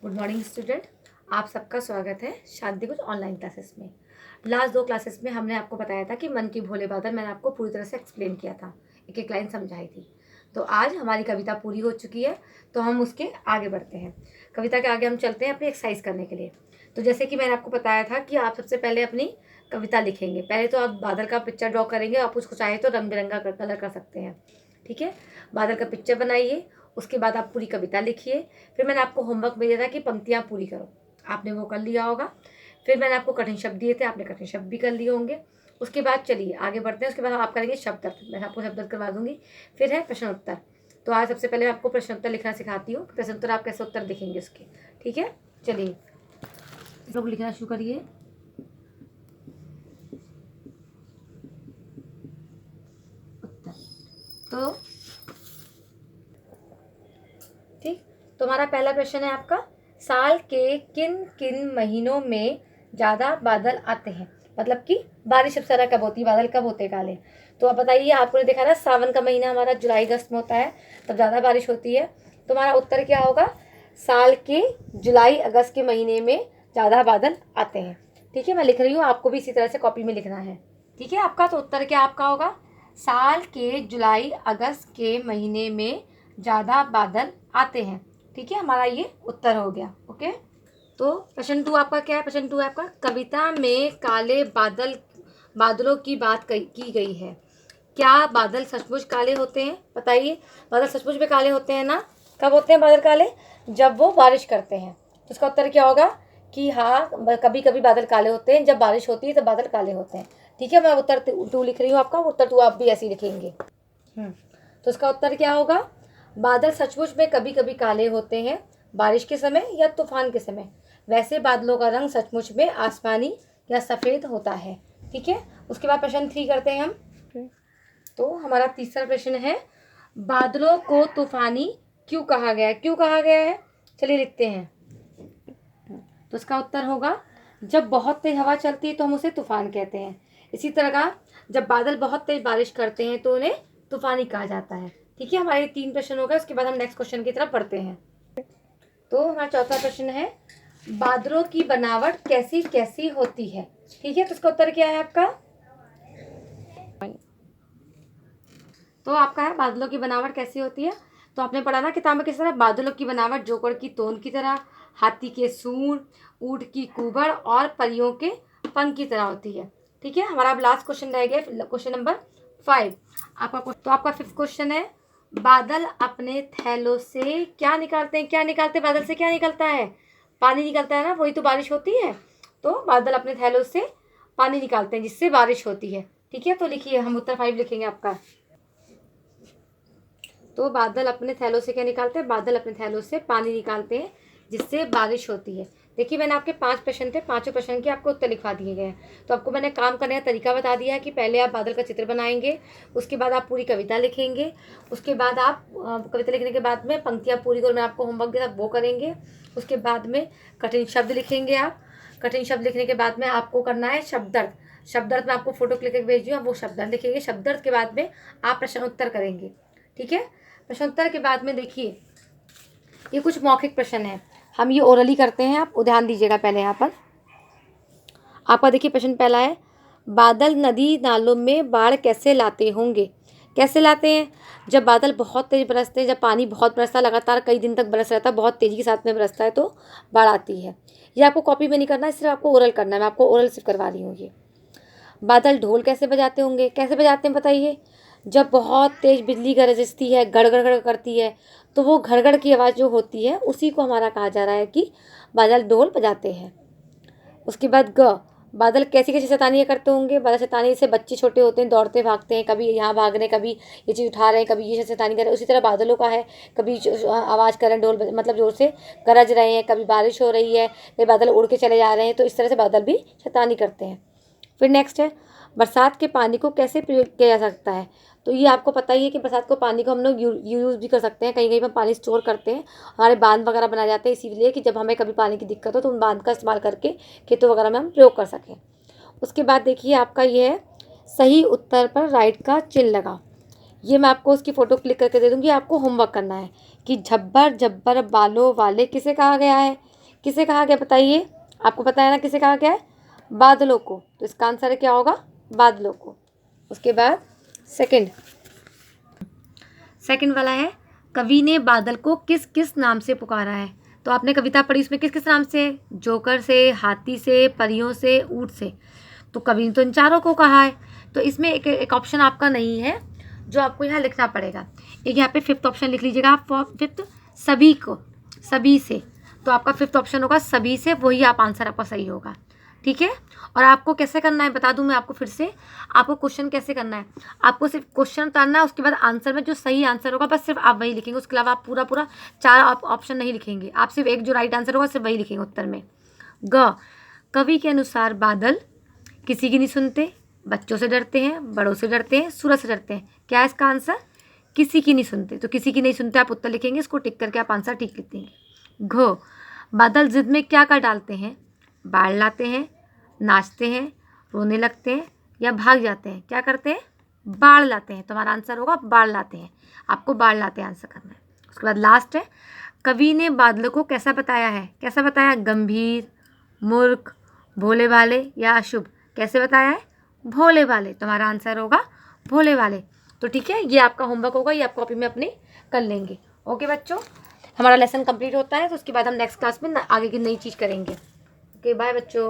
Good morning student. आप सबका स्वागत है शांति कुछ ऑनलाइन क्लासेस में। लास्ट 2 क्लासेस में हमने आपको बताया था कि मन की भोले बादल मैंने आपको पूरी तरह से एक्सप्लेन किया था, एक एक लाइन समझाई थी। तो आज हमारी कविता पूरी हो चुकी है, तो हम उसके आगे बढ़ते हैं। कविता के आगे हम चलते हैं अपनी एक्सरसाइज करने के लिए। तो जैसे कि मैंने आपको बताया था कि आप सबसे पहले अपनी कविता लिखेंगे। पहले तो आप बादल का पिक्चर ड्रॉ करेंगे, आप उसको चाहे तो रंग बिरंगा कलर कर सकते हैं। ठीक है, बादल का पिक्चर बनाइए, उसके बाद आप पूरी कविता लिखिए। फिर मैंने आपको होमवर्क में दिया था कि पंक्तियाँ पूरी करो, आपने वो कर लिया होगा। फिर मैंने आपको कठिन शब्द दिए थे, आपने कठिन शब्द भी कर लिए होंगे। उसके बाद चलिए आगे बढ़ते हैं। उसके बाद आप करेंगे शब्द अर्थ, मैं आपको शब्द अर्थ करवा दूंगी। फिर है प्रश्न उत्तर। तो आज सबसे पहले आपको प्रश्न उत्तर लिखना सिखाती हूँ। प्रश्न उत्तर आप कैसे उत्तर लिखेंगे उसके, ठीक है। चलिए लोग लिखना शुरू करिए। उत्तर तो ठीक। तो हमारा पहला प्रश्न है आपका, साल के किन किन महीनों में ज़्यादा बादल आते हैं। मतलब कि बारिश अब सारा कब होती है, बादल कब होते हैं काले। तो आप बताइए, आपने देखा ना सावन का महीना हमारा जुलाई अगस्त में होता है, तब ज़्यादा बारिश होती है। तो हमारा उत्तर क्या होगा, साल के जुलाई अगस्त के महीने में ज़्यादा बादल आते हैं। ठीक है, मैं लिख रही हूँ, आपको भी इसी तरह से कॉपी में लिखना है। ठीक है आपका, तो उत्तर क्या आपका होगा, साल के जुलाई अगस्त के महीने में ज़्यादा बादल आते हैं। ठीक है, हमारा ये उत्तर हो गया। ओके, तो प्रश्न 2 आपका क्या है। प्रश्न 2 है आपका, कविता में काले बादलों की बात की गई है। क्या बादल सचमुच काले होते हैं, बताइए। बादल सचमुच में काले होते हैं ना। कब होते हैं बादल काले, जब वो बारिश करते हैं। तो इसका उत्तर क्या होगा कि हाँ, कभी कभी बादल काले होते हैं, जब बारिश होती है तब बादल काले होते हैं। ठीक है, मैं उत्तर 2 लिख रही हूँ, आपका उत्तर 2 आप भी ऐसे ही लिखेंगे। तो इसका उत्तर क्या होगा, बादल सचमुच में कभी कभी काले होते हैं, बारिश के समय या तूफान के समय। वैसे बादलों का रंग सचमुच में आसमानी या सफ़ेद होता है। ठीक है, उसके बाद प्रश्न 3 करते हैं हम। तो हमारा तीसरा प्रश्न है, बादलों को तूफानी क्यों कहा गया है, क्यों कहा गया है, चलिए लिखते हैं। तो इसका उत्तर होगा, जब बहुत तेज हवा चलती है तो हम उसे तूफान कहते हैं। इसी तरह का, जब बादल बहुत तेज बारिश करते हैं तो उन्हें तूफानी कहा जाता है। ठीक है, हमारे 3 प्रश्न हो गए। उसके बाद हम नेक्स्ट क्वेश्चन की तरफ बढ़ते हैं। तो हमारा चौथा प्रश्न है, बादलों की बनावट कैसी कैसी होती है। ठीक है, तो इसका उत्तर क्या है आपका, तो आपका है बादलों की बनावट कैसी होती है। तो आपने पढ़ा ना किताब में किस तरह, बादलों की बनावट जोकर की तोंद की तरह, हाथी के सूंड, ऊंट की कुबड़ और परियों के पंख की तरह होती है। ठीक है, हमारा अब लास्ट क्वेश्चन रह गया, क्वेश्चन नंबर 5 आपका। तो आपका 5th क्वेश्चन है, बादल अपने थैलों से क्या निकालते हैं, क्या निकालते हैं, बादल से क्या निकलता है, पानी निकलता है ना, वही तो बारिश होती है। तो बादल अपने थैलों से पानी निकालते हैं जिससे बारिश होती है। ठीक है, तो लिखिए, हम उत्तर 5 लिखेंगे आपका। तो बादल अपने थैलों से क्या निकालते हैं, बादल अपने थैलों से पानी निकालते हैं जिससे बारिश होती है। देखिए, मैंने आपके 5 प्रश्न थे, 5 प्रश्न के आपको उत्तर लिखवा दिए गए हैं। तो आपको मैंने काम करने का तरीका बता दिया है कि पहले आप बादल का चित्र बनाएंगे, उसके बाद आप पूरी कविता लिखेंगे, उसके बाद आप कविता लिखने के बाद में पंक्तियाँ पूरी कर मैं आपको होमवर्क दिया वो करेंगे। उसके बाद में कठिन शब्द लिखेंगे आप। कठिन शब्द लिखने के बाद में आपको करना है शब्दार्थ। शब्दार्थ में आपको फोटो क्लिक करके भेज दिया, वो शब्दार्थ लिखेंगे। शब्दार्थ के बाद में आप प्रश्न उत्तर करेंगे। ठीक है, प्रश्नोत्तर के बाद में देखिए, ये कुछ मौखिक प्रश्न है, हम ये ओरली करते हैं, आप ध्यान दीजिएगा। पहले यहाँ पर आपका देखिए प्रश्न पहला है, बादल नदी नालों में बाढ़ कैसे लाते होंगे। कैसे लाते हैं, जब बादल बहुत तेज बरसते हैं, जब पानी बहुत बरसता है, लगातार कई दिन तक बरस रहता है, बहुत तेज़ी के साथ में बरसता है, तो बाढ़ आती है। ये आपको कॉपी में नहीं करना है, सिर्फ आपको ओरल करना है, मैं आपको ओरल सिर्फ करवा रही हूँ। ये बादल ढोल कैसे बजाते होंगे, कैसे बजाते हैं बताइए, जब बहुत तेज़ बिजली गरजती है, गड़गड़ गड़ करती है, तो वो घड़गड़ की आवाज़ जो होती है उसी को हमारा कहा जा रहा है कि बादल ढोल बजाते हैं। उसके बाद ग, बादल कैसी कैसी शैतानियाँ करते होंगे। बादल शैतानी से बच्चे छोटे होते हैं, दौड़ते भागते हैं, कभी यहाँ भाग रहे हैं, कभी ये चीज़ उठा रहे हैं, कभी ये शैतानी कर रहे हैं। उसी तरह बादलों का है, कभी आवाज़ कर रहे हैं, ढोल मतलब ज़ोर से गरज रहे हैं, कभी बारिश हो रही है, कभी बादल उड़ के चले जा रहे हैं। तो इस तरह से बादल भी शैतानी करते हैं। फिर नेक्स्ट है, बरसात के पानी को कैसे प्रयोग किया जा सकता है। तो ये आपको पता ही है कि बरसात को पानी को हम लोग यूज़ भी कर सकते हैं, कहीं कहीं पर पानी स्टोर करते हैं, हमारे बांध वगैरह बनाए जाते हैं, इसीलिए कि जब हमें कभी पानी की दिक्कत हो तो उन बांध का इस्तेमाल करके खेतों वगैरह में हम प्रयोग कर सकें। उसके बाद देखिए आपका ये है, सही उत्तर पर राइट का चिन्ह लगा। ये मैं आपको उसकी फ़ोटो क्लिक करके दे दूँगी, आपको होमवर्क करना है कि झब्बर झब्बर बालों वाले किसे कहा गया है। किसे कहा गया बताइए, आपको पता है ना किसे कहा गया है, बादलों को। तो इसका आंसर क्या होगा, बादलों को। उसके बाद सेकंड वाला है, कवि ने बादल को किस किस नाम से पुकारा है। तो आपने कविता पढ़ी, उसमें किस किस नाम से, जोकर से, हाथी से, परियों से, ऊँट से। तो कवि ने तो इन चारों को कहा है। तो इसमें एक ऑप्शन आपका नहीं है जो आपको यहाँ लिखना पड़ेगा। एक यहाँ पे फिफ्थ ऑप्शन लिख लीजिएगा आप, फिफ्थ सभी को, सभी से। तो आपका फिफ्थ ऑप्शन होगा सभी से, वही आप आंसर आपका सही होगा। ठीक है। और आपको कैसे करना है बता दूं मैं आपको फिर से, आपको क्वेश्चन कैसे करना है, आपको सिर्फ क्वेश्चन उतारना है, उसके बाद आंसर में जो सही आंसर होगा बस सिर्फ आप वही लिखेंगे, उसके अलावा आप पूरा 4 ऑप्शन नहीं लिखेंगे, आप सिर्फ एक जो राइट आंसर होगा सिर्फ वही लिखेंगे उत्तर में। कवि के अनुसार बादल किसी की नहीं सुनते, बच्चों से डरते हैं, बड़ों से डरते हैं, सूरज से डरते हैं। क्या है इसका आंसर, किसी की नहीं सुनते। तो किसी की नहीं सुनते आप उत्तर लिखेंगे, इसको टिक करके आप आंसर ठीक लिख देंगे। बादल जिद में क्या कर डालते हैं, बाढ़ लाते हैं, नाचते हैं, रोने लगते हैं या भाग जाते हैं। क्या करते हैं, बाढ़ लाते हैं। तो हमारा आंसर होगा बाढ़ लाते हैं, आपको बाढ़ लाते हैं आंसर करना है। उसके बाद लास्ट है, कवि ने बादलों को कैसा बताया है, कैसा बताया, गंभीर, मूर्ख, भोले भाले या अशुभ। कैसे बताया है, भोले भाले। तो हमारा आंसर होगा भोले भाले। तो ठीक है, ये आपका होमवर्क होगा, ये आप कॉपी में अपनी कर लेंगे। ओके बच्चों, हमारा लेसन कंप्लीट होता है तो उसके बाद हम नेक्स्ट क्लास में आगे की नई चीज़ करेंगे। ओके बाय बच्चों।